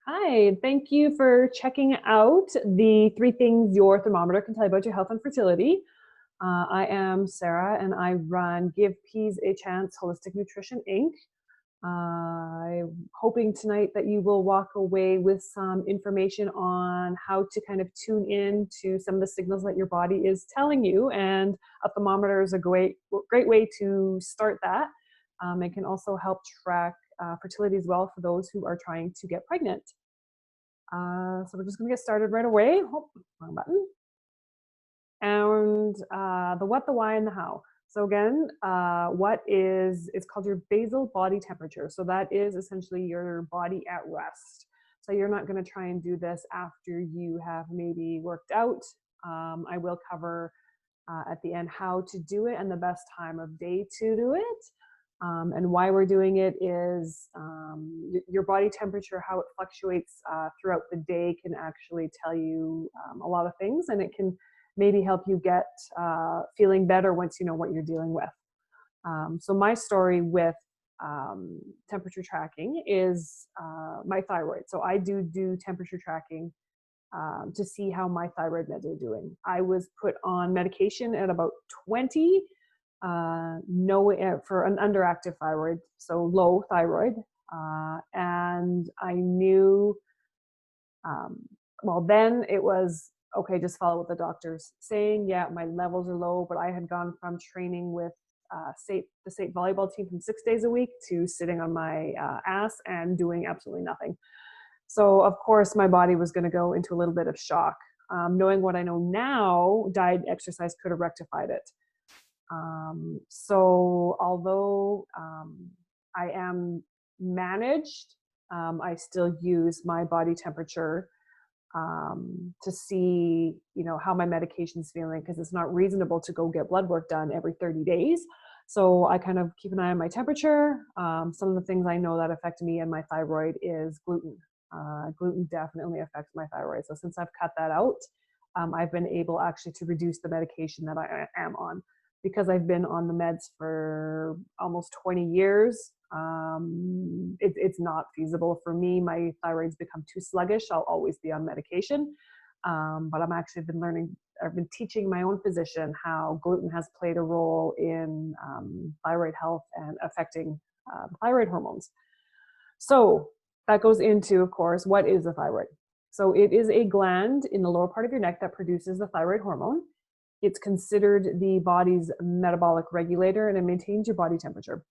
Hi, thank you for checking out the three things your thermometer can tell you about your health and fertility. I am Sarah and I run Give Peas a Chance Holistic Nutrition Inc. I'm hoping tonight that you will walk away with some information on how to kind of tune in to some of the signals that your body is telling you. And a thermometer is a great way to start that. It can also help track fertility as well for those who are trying to get pregnant. So we're just going to get started right away. Oh, wrong button. And the what, the why, and the how. So again, what is, it's called your basal body temperature. So that is essentially your body at rest. So you're not going to try and do this after you have maybe worked out. I will cover at the end how to do it and the best time of day to do it. And why we're doing it is your body temperature, how it fluctuates throughout the day can actually tell you a lot of things, and it can maybe help you get feeling better once you know what you're dealing with. So my story with temperature tracking is my thyroid. So I do temperature tracking to see how my thyroid meds are doing. I was put on medication at about 20 for an underactive thyroid, so low thyroid. And I knew, well, then it was okay, just follow what the doctor's saying. Yeah, my levels are low, but I had gone from training with the state volleyball team from 6 days a week to sitting on my ass and doing absolutely nothing. So, of course, my body was going to go into a little bit of shock. Knowing what I know now, diet, exercise could have rectified it. So although I am managed, I still use my body temperature to see, how my medication's feeling, because it's not reasonable to go get blood work done every 30 days. So I kind of keep an eye on my temperature. Some of the things I know that affect me and my thyroid is gluten. Gluten definitely affects my thyroid. So since I've cut that out, I've been able actually to reduce the medication that I am on. Because I've been on the meds for almost 20 years, it's not feasible for me. My thyroid's become too sluggish. I'll always be on medication. But I've been teaching my own physician how gluten has played a role in thyroid health and affecting thyroid hormones. So that goes into, of course, what is the thyroid? So it is a gland in the lower part of your neck that produces the thyroid hormone. It's considered the body's metabolic regulator, and it maintains your body temperature.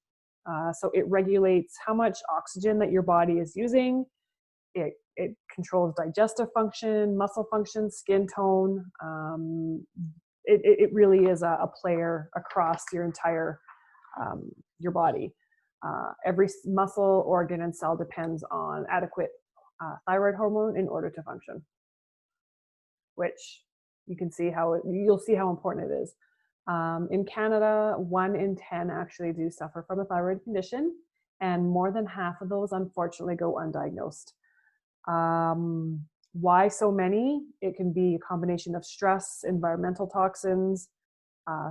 So it regulates how much oxygen that your body is using. It controls digestive function, muscle function, skin tone. It really is a player across your entire your body. Every muscle, organ, and cell depends on adequate thyroid hormone in order to function, which you'll see how important it is. In Canada, 1 in 10 actually do suffer from a thyroid condition, and more than half of those unfortunately go undiagnosed. Why so many? It can be a combination of stress, environmental toxins,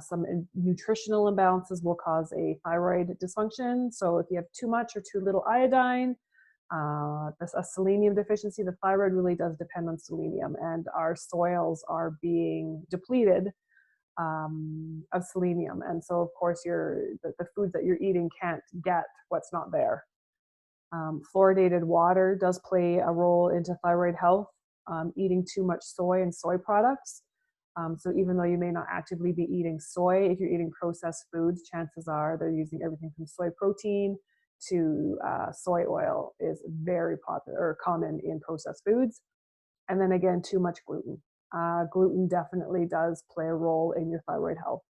some nutritional imbalances will cause a thyroid dysfunction. So if you have too much or too little iodine, a selenium deficiency, the thyroid really does depend on selenium, and our soils are being depleted of selenium. And so, of course, the foods that you're eating can't get what's not there. Fluoridated water does play a role into thyroid health. Eating too much soy and soy products. So even though you may not actively be eating soy, if you're eating processed foods, chances are they're using everything from soy protein to soy oil is very popular or common in processed foods. And then again, too much gluten. Gluten definitely does play a role in your thyroid health.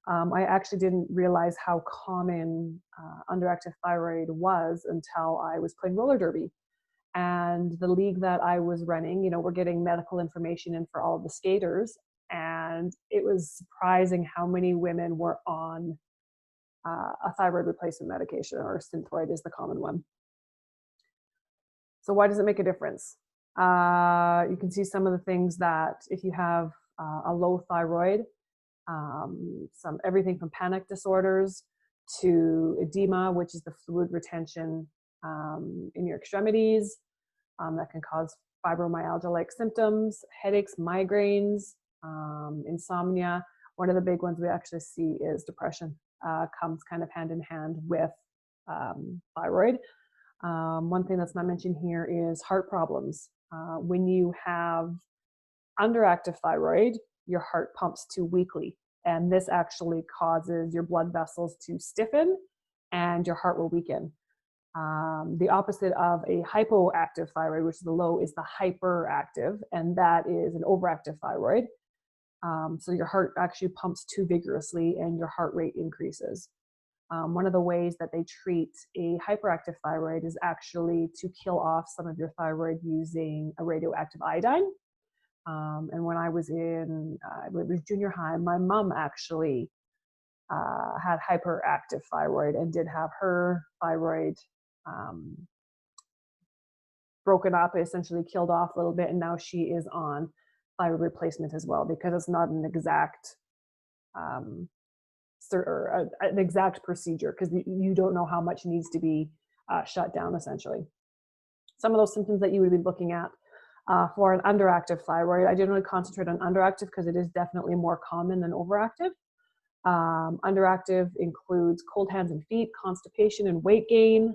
I actually didn't realize how common underactive thyroid was until I was playing roller derby. And the league that I was running, we're getting medical information in for all of the skaters. And it was surprising how many women were on a thyroid replacement medication, or Synthroid is the common one. So why does it make a difference? You can see some of the things that if you have a low thyroid, everything from panic disorders to edema, which is the fluid retention in your extremities, that can cause fibromyalgia-like symptoms, headaches, migraines, insomnia. One of the big ones we actually see is depression. Comes kind of hand in hand with thyroid. One thing that's not mentioned here is heart problems. When you have underactive thyroid, your heart pumps too weakly, and this actually causes your blood vessels to stiffen and your heart will weaken. The opposite of a hypoactive thyroid, which is the low, is the hyperactive, and that is an overactive thyroid. So your heart actually pumps too vigorously and your heart rate increases. One of the ways that they treat a hyperactive thyroid is actually to kill off some of your thyroid using a radioactive iodine. And when I was in junior high, my mom actually had hyperactive thyroid and did have her thyroid broken up, essentially killed off a little bit, and now she is on thyroid replacement as well, because it's not an exact an exact procedure, because you don't know how much needs to be shut down, essentially. Some of those symptoms that you would be looking at for an underactive thyroid, I generally concentrate on underactive because it is definitely more common than overactive. Underactive includes cold hands and feet, constipation and weight gain,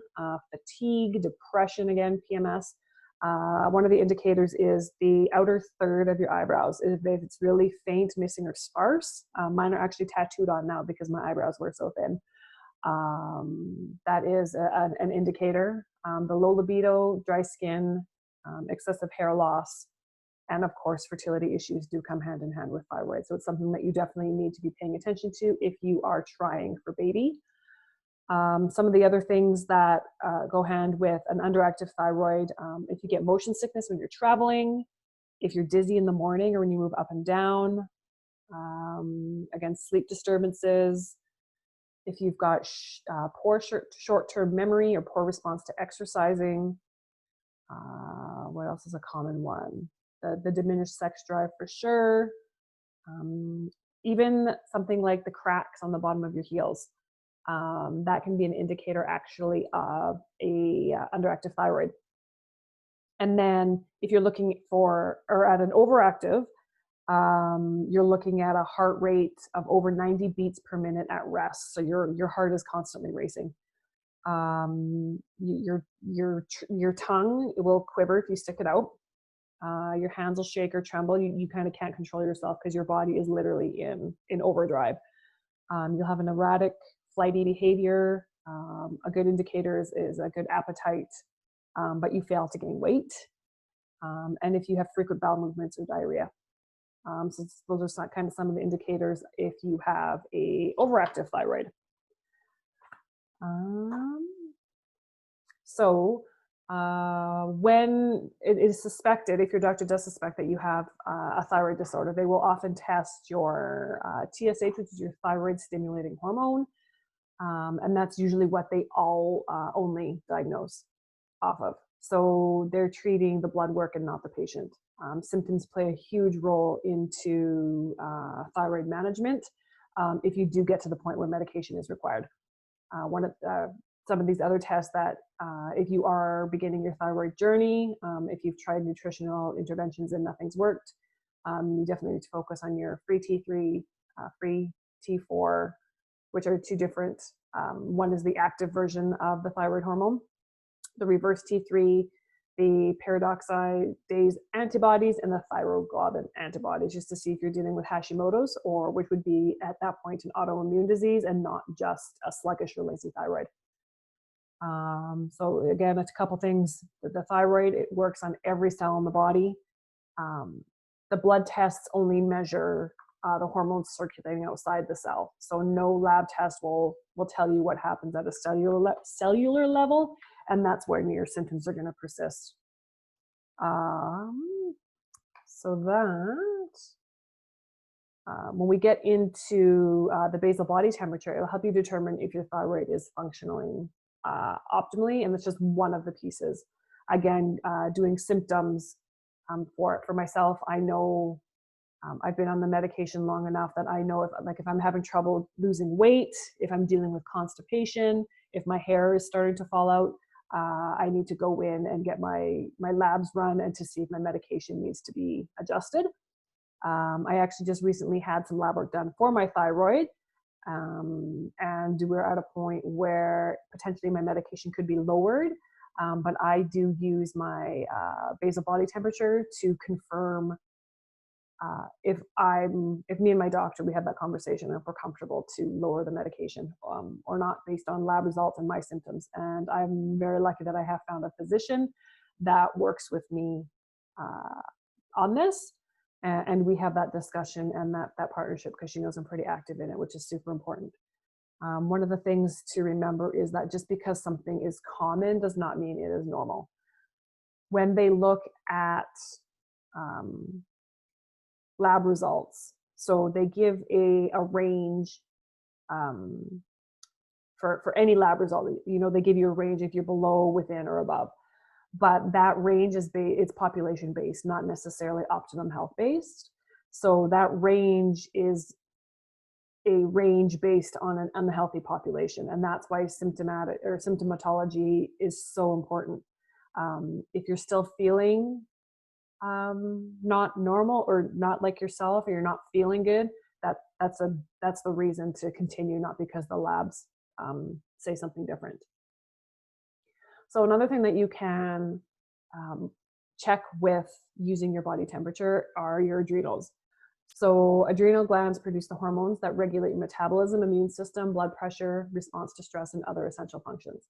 fatigue, depression, again, PMS. One of the indicators is the outer third of your eyebrows. If it's really faint, missing, or sparse, mine are actually tattooed on now because my eyebrows were so thin. That is an indicator. The low libido, dry skin, excessive hair loss, and of course, fertility issues do come hand in hand with thyroid. So it's something that you definitely need to be paying attention to if you are trying for baby. Some of the other things that go hand with an underactive thyroid, if you get motion sickness when you're traveling, if you're dizzy in the morning or when you move up and down, again, sleep disturbances, if you've got poor short-term memory or poor response to exercising. What else is a common one? The diminished sex drive for sure. Even something like the cracks on the bottom of your heels. That can be an indicator actually of a underactive thyroid. And then if you're looking for, or at an overactive, you're looking at a heart rate of over 90 beats per minute at rest. So your heart is constantly racing. Your tongue will quiver if you stick it out. Your hands will shake or tremble. You kind of can't control yourself because your body is literally in overdrive. You'll have an erratic, flighty behavior. A good indicator is a good appetite, but you fail to gain weight. And if you have frequent bowel movements or diarrhea. So those are kind of some of the indicators if you have a overactive thyroid. When it is suspected, if your doctor does suspect that you have a thyroid disorder, they will often test your TSH, which is your thyroid stimulating hormone. And that's usually what they all only diagnose off of. So they're treating the blood work and not the patient. Symptoms play a huge role into thyroid management if you do get to the point where medication is required. Some of these other tests that if you are beginning your thyroid journey, if you've tried nutritional interventions and nothing's worked, you definitely need to focus on your free T3, free T4, which are two different. One is the active version of the thyroid hormone, the reverse T3, the peroxidase antibodies, and the thyroglobulin antibodies, just to see if you're dealing with Hashimoto's, or which would be at that point an autoimmune disease and not just a sluggish or lazy thyroid. So again, it's a couple things. The thyroid, it works on every cell in the body. The blood tests only measure the hormones circulating outside the cell. So no lab test will tell you what happens at a cellular level, and that's where your symptoms are going to persist. So that when we get into the basal body temperature, it'll help you determine if your thyroid is functioning optimally, and it's just one of the pieces. Again, doing symptoms for myself, I know I've been on the medication long enough that I know if I'm having trouble losing weight, if I'm dealing with constipation, if my hair is starting to fall out, I need to go in and get my labs run and to see if my medication needs to be adjusted. I actually just recently had some lab work done for my thyroid, and we're at a point where potentially my medication could be lowered. But I do use my basal body temperature to confirm if me and my doctor, we have that conversation if we're comfortable to lower the medication or not, based on lab results and my symptoms. And I'm very lucky that I have found a physician that works with me on this. And we have that discussion and that partnership because she knows I'm pretty active in it, which is super important. One of the things to remember is that just because something is common does not mean it is normal. When they look at lab results, so they give a range for any lab result. They give you a range if you're below, within, or above. But that range it's population based, not necessarily optimum health based. So that range is a range based on an unhealthy population, and that's why symptomatology is so important. If you're still feeling not normal or not like yourself, or you're not feeling good, that's the reason to continue, not because the labs say something different. So another thing that you can check with using your body temperature are your adrenals. So adrenal glands produce the hormones that regulate metabolism, immune system, blood pressure, response to stress, and other essential functions.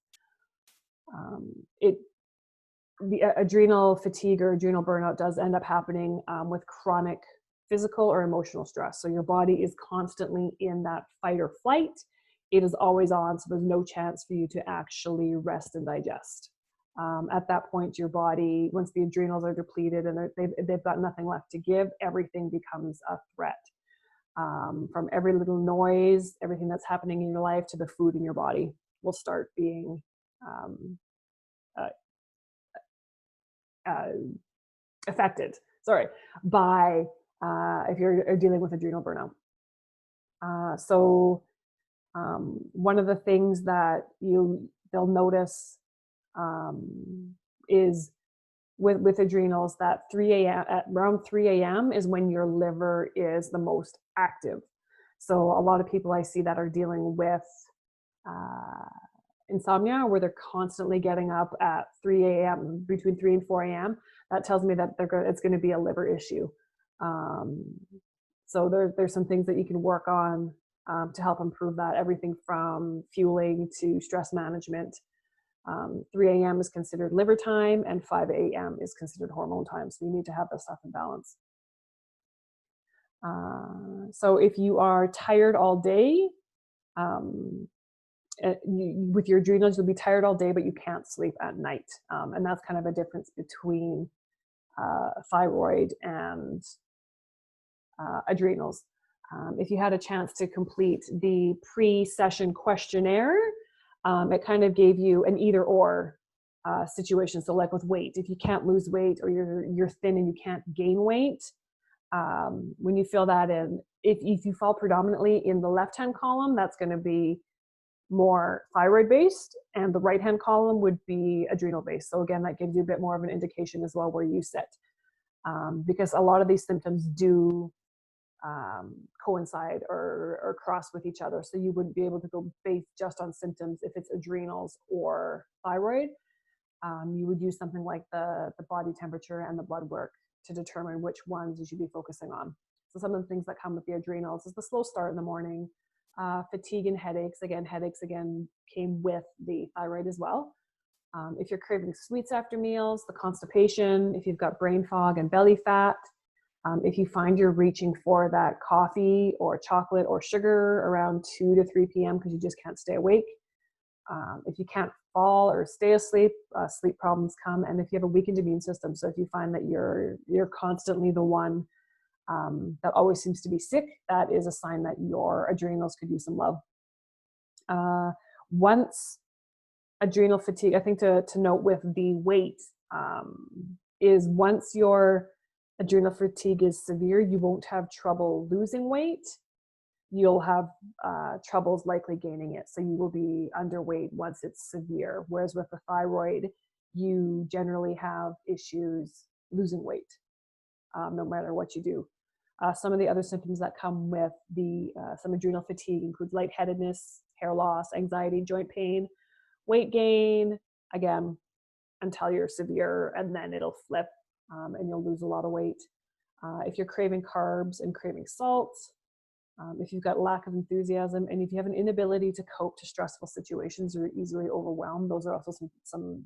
The adrenal fatigue or adrenal burnout does end up happening with chronic physical or emotional stress. So your body is constantly in that fight or flight. It is always on, so there's no chance for you to actually rest and digest. At that point, your body, once the adrenals are depleted and they've got nothing left to give, everything becomes a threat. From every little noise, everything that's happening in your life, to the food in your body will start being affected, by if you're dealing with adrenal burnout. One of the things that they'll notice is with adrenals that around 3 a.m. is when your liver is the most active. So a lot of people I see that are dealing with insomnia, where they're constantly getting up at 3 a.m., between 3 and 4 a.m., that tells me that it's going to be a liver issue. So there's some things that you can work on to help improve that, everything from fueling to stress management. 3 a.m. is considered liver time, and 5 a.m. is considered hormone time. So you need to have this stuff in balance. So if you are tired all day, with your adrenals, you'll be tired all day, but you can't sleep at night. And that's kind of a difference between thyroid and adrenals. If you had a chance to complete the pre-session questionnaire, it kind of gave you an either or situation. So like with weight, if you can't lose weight, or you're thin and you can't gain weight, when you fill that in, if you fall predominantly in the left-hand column, that's going to be more thyroid based, and the right-hand column would be adrenal based. So again, that gives you a bit more of an indication as well where you sit, because a lot of these symptoms do coincide or cross with each other. So you wouldn't be able to go based just on symptoms if it's adrenals or thyroid. You would use something like the body temperature and the blood work to determine which ones you should be focusing on. So some of the things that come with the adrenals is the slow start in the morning, fatigue and headaches. Headaches came with the thyroid as well. If you're craving sweets after meals, the constipation, if you've got brain fog and belly fat, if you find you're reaching for that coffee or chocolate or sugar around 2 to 3 p.m. because you just can't stay awake, if you can't fall or stay asleep, sleep problems come, and if you have a weakened immune system. So if you find that you're constantly the one that always seems to be sick, that is a sign that your adrenals could use some love. Once adrenal fatigue, I think to note with the weight, is once your adrenal fatigue is severe, you won't have trouble losing weight. you'll have troubles likely gaining it. So you will be underweight once it's severe. Whereas with the thyroid, you generally have issues losing weight, no matter what you do. Some of the other symptoms that come with some adrenal fatigue includes lightheadedness, hair loss, anxiety, joint pain, weight gain, again, until you're severe, and then it'll flip and you'll lose a lot of weight. If you're craving carbs and craving salt, if you've got lack of enthusiasm, and if you have an inability to cope to stressful situations or easily overwhelmed, those are also some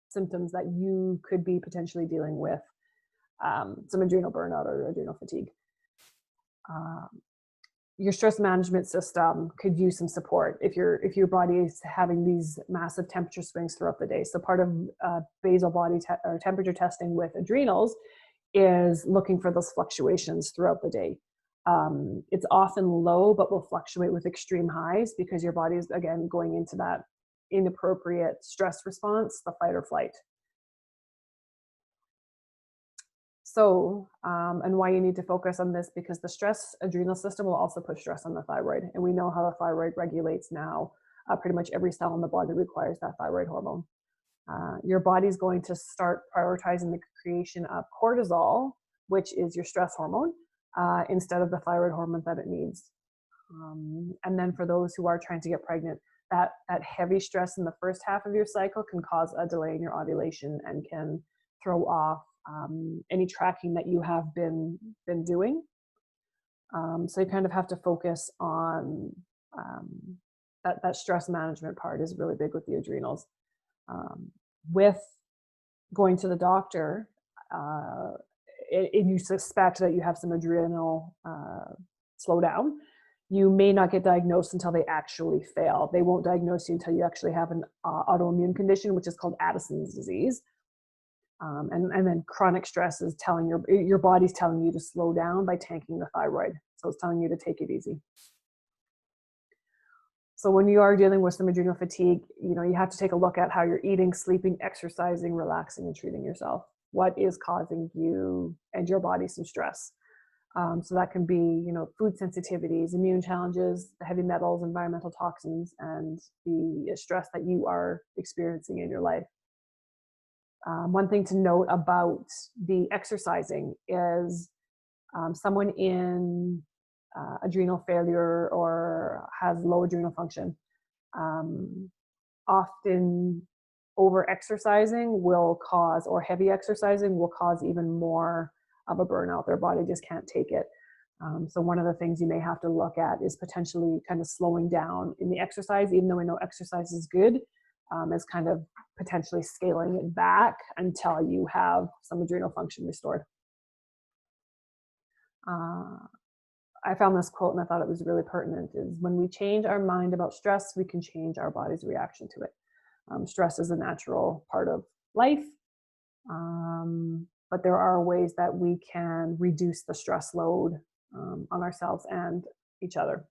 symptoms that you could be potentially dealing with some adrenal burnout or adrenal fatigue. Your stress management system could use some support if your body is having these massive temperature swings throughout the day. So part of basal body or temperature testing with adrenals is looking for those fluctuations throughout the day. It's often low, but will fluctuate with extreme highs because your body is, again, going into that inappropriate stress response, the fight or flight. So, and why you need to focus on this, because the stress adrenal system will also put stress on the thyroid. And we know how the thyroid regulates now. Pretty much every cell in the body requires that thyroid hormone. Your body's going to start prioritizing the creation of cortisol, which is your stress hormone, instead of the thyroid hormone that it needs. And then for those who are trying to get pregnant, that heavy stress in the first half of your cycle can cause a delay in your ovulation and can throw off any tracking that you have been doing. So you kind of have to focus on that stress management part is really big with the adrenals. With going to the doctor, if you suspect that you have some adrenal slowdown, you may not get diagnosed until they actually fail. They won't diagnose you until you actually have an autoimmune condition, which is called Addison's disease. And then chronic stress is telling your body's telling you to slow down by tanking the thyroid. So it's telling you to take it easy. So when you are dealing with some adrenal fatigue, you have to take a look at how you're eating, sleeping, exercising, relaxing, and treating yourself. What is causing you and your body some stress? So that can be, food sensitivities, immune challenges, the heavy metals, environmental toxins, and the stress that you are experiencing in your life. One thing to note about the exercising is someone in adrenal failure or has low adrenal function, often over exercising will cause, or heavy exercising will cause even more of a burnout. Their body just can't take it. So one of the things you may have to look at is potentially kind of slowing down in the exercise, even though we know exercise is good, is kind of potentially scaling it back until you have some adrenal function restored. I found this quote and I thought it was really pertinent, is when we change our mind about stress, we can change our body's reaction to it. Stress is a natural part of life, but there are ways that we can reduce the stress load on ourselves and each other.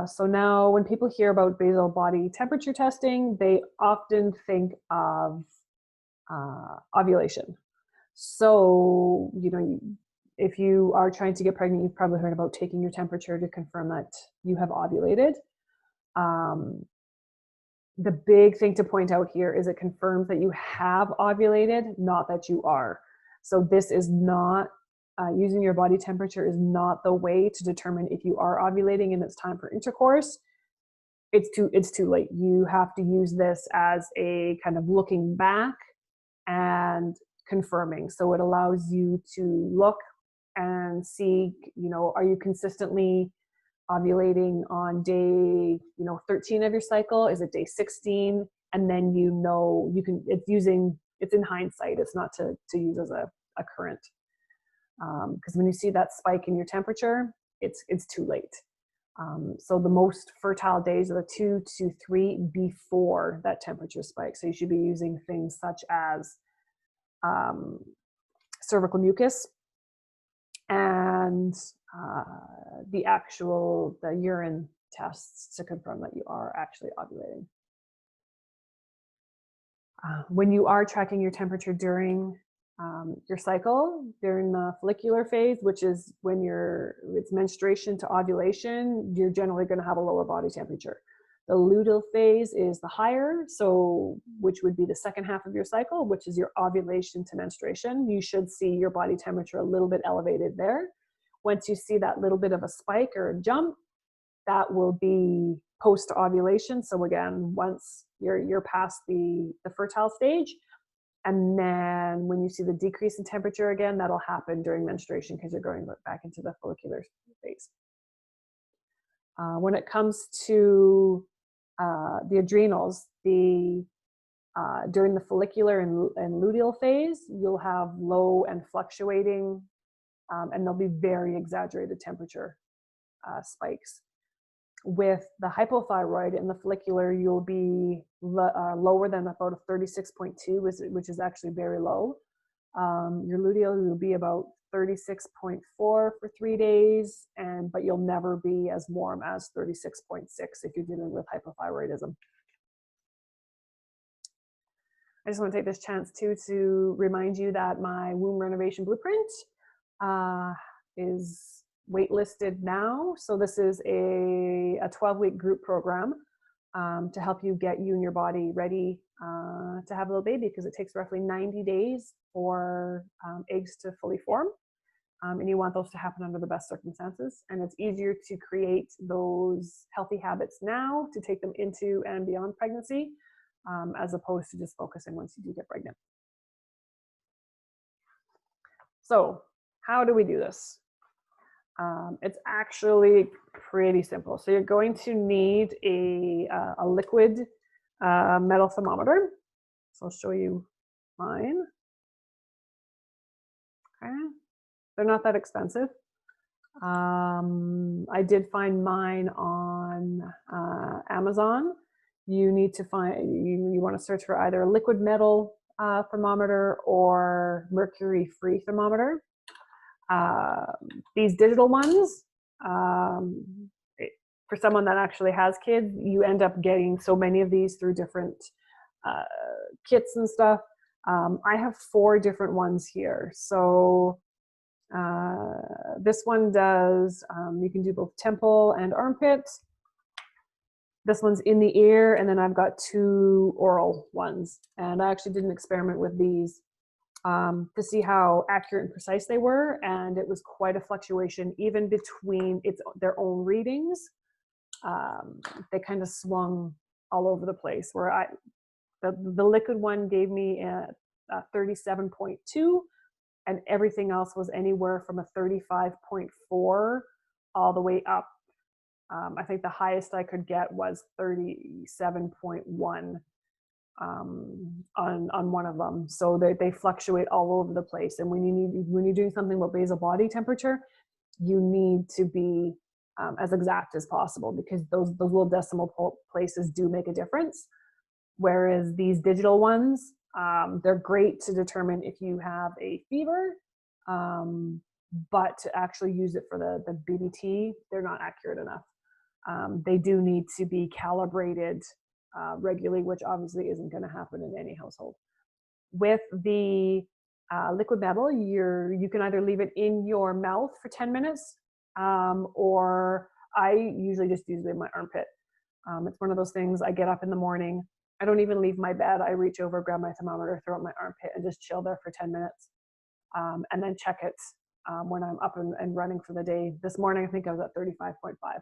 So now when people hear about basal body temperature testing, they often think of ovulation. So, if you are trying to get pregnant, you've probably heard about taking your temperature to confirm that you have ovulated. The big thing to point out here is it confirms that you have ovulated, not that you are. So this is not, using your body temperature is not the way to determine if you are ovulating and it's time for intercourse. It's too late. You have to use this as a kind of looking back and confirming. So it allows you to look and see, are you consistently ovulating on day 13 of your cycle? Is it day 16? And then it's in hindsight. It's not to use as a current, because when you see that spike in your temperature, it's too late. So the most fertile days are the 2 to 3 before that temperature spike. So you should be using things such as cervical mucus and the urine tests to confirm that you are actually ovulating. When you are tracking your temperature during your cycle during the follicular phase, which is when it's menstruation to ovulation, you're generally going to have a lower body temperature. The luteal phase is the higher, so which would be the second half of your cycle, which is your ovulation to menstruation. You should see your body temperature a little bit elevated there. Once you see that little bit of a spike or a jump, that will be post ovulation. So again, once you're past the fertile stage. And then when you see the decrease in temperature again, that'll happen during menstruation because you're going back into the follicular phase. When it comes to the adrenals, during the follicular and luteal phase, you'll have low and fluctuating, and there'll be very exaggerated temperature spikes. With the hypothyroid in the follicular, you'll be lower than about a 36.2, which is actually very low. Your luteal will be about 36.4 for 3 days, but you'll never be as warm as 36.6 if you're dealing with hypothyroidism. I just want to take this chance too to remind you that my womb renovation blueprint is waitlisted now. So this is a 12-week group program to help you get you and your body ready to have a little baby, because it takes roughly 90 days for eggs to fully form. And you want those to happen under the best circumstances. And it's easier to create those healthy habits now to take them into and beyond pregnancy, as opposed to just focusing once you do get pregnant. So how do we do this? It's actually pretty simple. So you're going to need a liquid metal thermometer. So I'll show you mine. Okay, they're not that expensive. I did find mine on Amazon. You need to you want to search for either a liquid metal thermometer or mercury-free thermometer. These digital ones, for someone that actually has kids, you end up getting so many of these through different kits and stuff. I have 4 different ones here. So this one does, you can do both temple and armpit. This one's in the ear, and then I've got 2 oral ones. And I actually did an experiment with these to see how accurate and precise they were, and it was quite a fluctuation even between their own readings. They kind of swung all over the place, where the liquid one gave me a 37.2, and everything else was anywhere from a 35.4 all the way up. I think the highest I could get was 37.1 on one of them. So they fluctuate all over the place. And when you're doing something about basal body temperature, you need to be as exact as possible, because those little decimal places do make a difference. Whereas these digital ones, they're great to determine if you have a fever, but to actually use it for the BBT, they're not accurate enough. They do need to be calibrated regularly, which obviously isn't going to happen in any household. With the liquid metal, you can either leave it in your mouth for 10 minutes, or I usually just use it in my armpit. It's one of those things, I get up in the morning, I don't even leave my bed, I reach over, grab my thermometer, throw it in my armpit, and just chill there for 10 minutes, and then check it when I'm up and running for the day. This morning, I think I was at 35.5.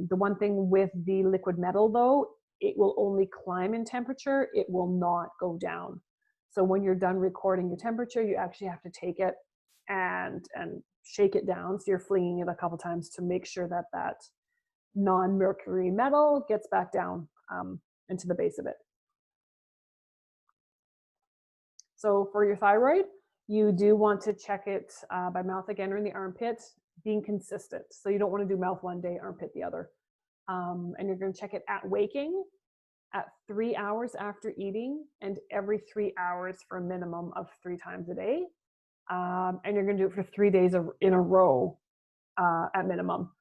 The one thing with the liquid metal, though, it will only climb in temperature, it will not go down. So when you're done recording your temperature, you actually have to take it and shake it down. So you're flinging it a couple times to make sure that non-mercury metal gets back down into the base of it. So for your thyroid, you do want to check it by mouth again or in the armpit, being consistent. So you don't want to do mouth one day, armpit the other. And you're going to check it at waking, at 3 hours after eating, and every 3 hours for a minimum of 3 times a day. And you're going to do it for 3 days in a row at minimum.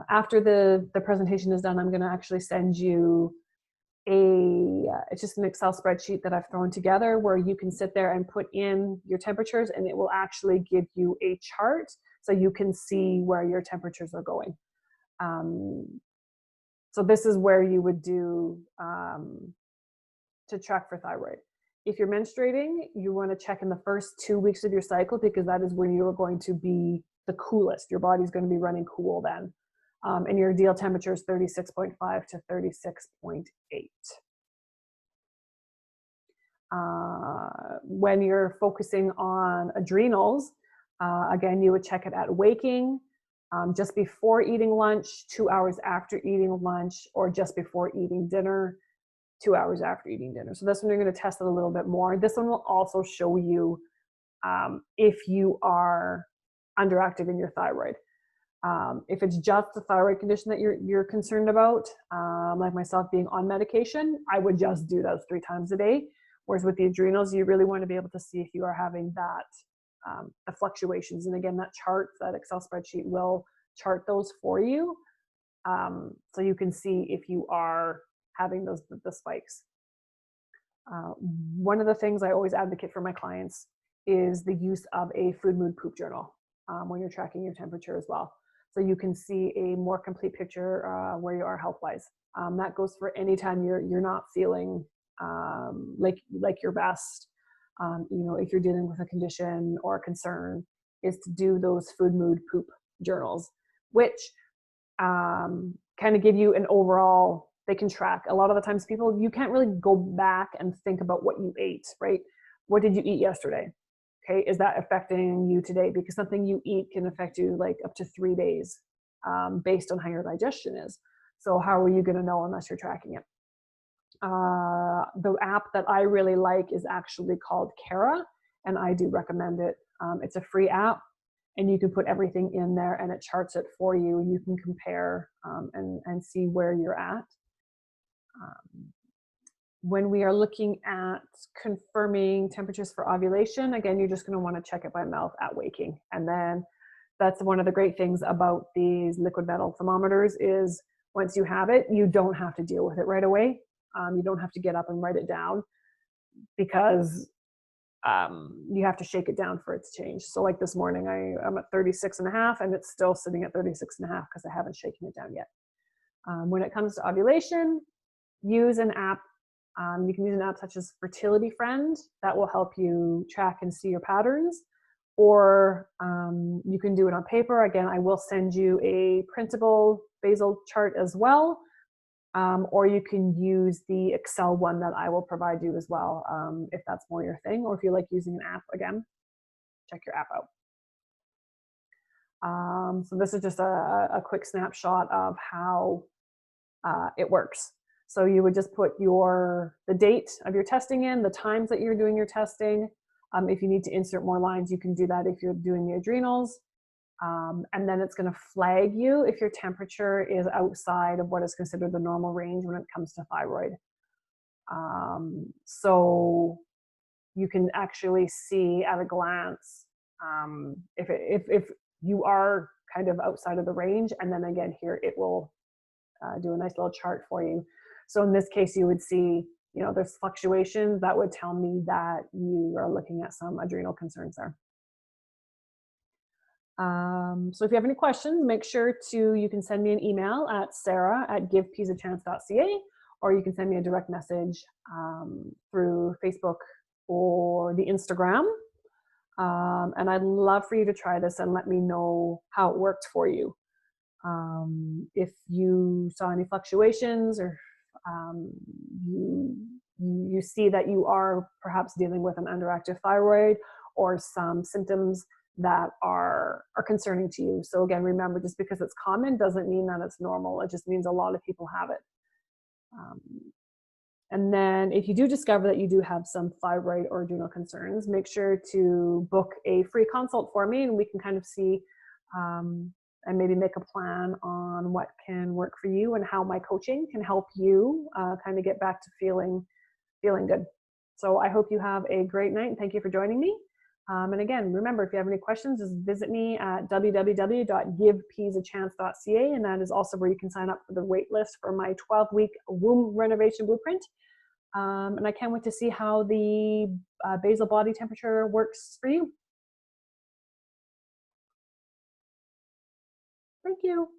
After the presentation is done, I'm going to actually send you it's just an Excel spreadsheet that I've thrown together where you can sit there and put in your temperatures, and it will actually give you a chart so you can see where your temperatures are going. So this is where you would do to track for thyroid. If you're menstruating, you want to check in the first 2 weeks of your cycle, because that is when you're going to be the coolest. Your body's going to be running cool then. And your ideal temperature is 36.5 to 36.8. When you're focusing on adrenals, again, you would check it at waking, just before eating lunch, 2 hours after eating lunch, or just before eating dinner, 2 hours after eating dinner. So this one you're going to test it a little bit more. This one will also show you if you are underactive in your thyroid. If it's just the thyroid condition that you're concerned about, like myself being on medication, I would just do those 3 times a day. Whereas with the adrenals, you really want to be able to see if you are having that the fluctuations. And again, that chart, that Excel spreadsheet will chart those for you, so you can see if you are having the spikes. One of the things I always advocate for my clients is the use of a food, mood, poop journal when you're tracking your temperature as well. So you can see a more complete picture where you are health-wise. That goes for any time you're not feeling like your best. If you're dealing with a condition or a concern, is to do those food, mood, poop journals, which kind of give you an overall, they can track. A lot of the times you can't really go back and think about what you ate, right? What did you eat yesterday? Okay, is that affecting you today? Because something you eat can affect you like up to 3 days based on how your digestion is. So how are you going to know unless you're tracking it? The app that I really like is actually called Kara, and I do recommend it. It's a free app, and you can put everything in there, and it charts it for you, and you can compare and see where you're at. When we are looking at confirming temperatures for ovulation, again, you're just going to want to check it by mouth at waking. And then that's one of the great things about these liquid metal thermometers is once you have it, you don't have to deal with it right away. You don't have to get up and write it down, because you have to shake it down for it to change. So like this morning, I'm at 36.5, and it's still sitting at 36.5 because I haven't shaken it down yet. When it comes to ovulation, use an app. You can use an app such as Fertility Friend that will help you track and see your patterns, or you can do it on paper. Again, I will send you a printable basal chart as well, or you can use the Excel one that I will provide you as well, if that's more your thing, or if you like using an app, again, check your app out. So this is just a quick snapshot of how it works. So you would just put the date of your testing in, the times that you're doing your testing. If you need to insert more lines, you can do that if you're doing the adrenals. And then it's going to flag you if your temperature is outside of what is considered the normal range when it comes to thyroid. So you can actually see at a glance if you are kind of outside of the range, and then again here it will do a nice little chart for you. So in this case, you would see, there's fluctuations that would tell me that you are looking at some adrenal concerns there. So if you have any questions, make sure you can send me an email at sarah@givepeasachance.ca, or you can send me a direct message through Facebook or the Instagram. And I'd love for you to try this and let me know how it worked for you. If you saw any fluctuations, or you see that you are perhaps dealing with an underactive thyroid or some symptoms that are concerning to you. So again, remember, just because it's common doesn't mean that it's normal. It just means a lot of people have it. And then if you do discover that you do have some thyroid or adrenal concerns, make sure to book a free consult for me, and we can kind of see and maybe make a plan on what can work for you and how my coaching can help you kind of get back to feeling good. So I hope you have a great night, and thank you for joining me. And again, remember, if you have any questions, just visit me at www.givepeasachance.ca, and that is also where you can sign up for the wait list for my 12-week womb renovation blueprint. And I can't wait to see how the basal body temperature works for you. Thank you.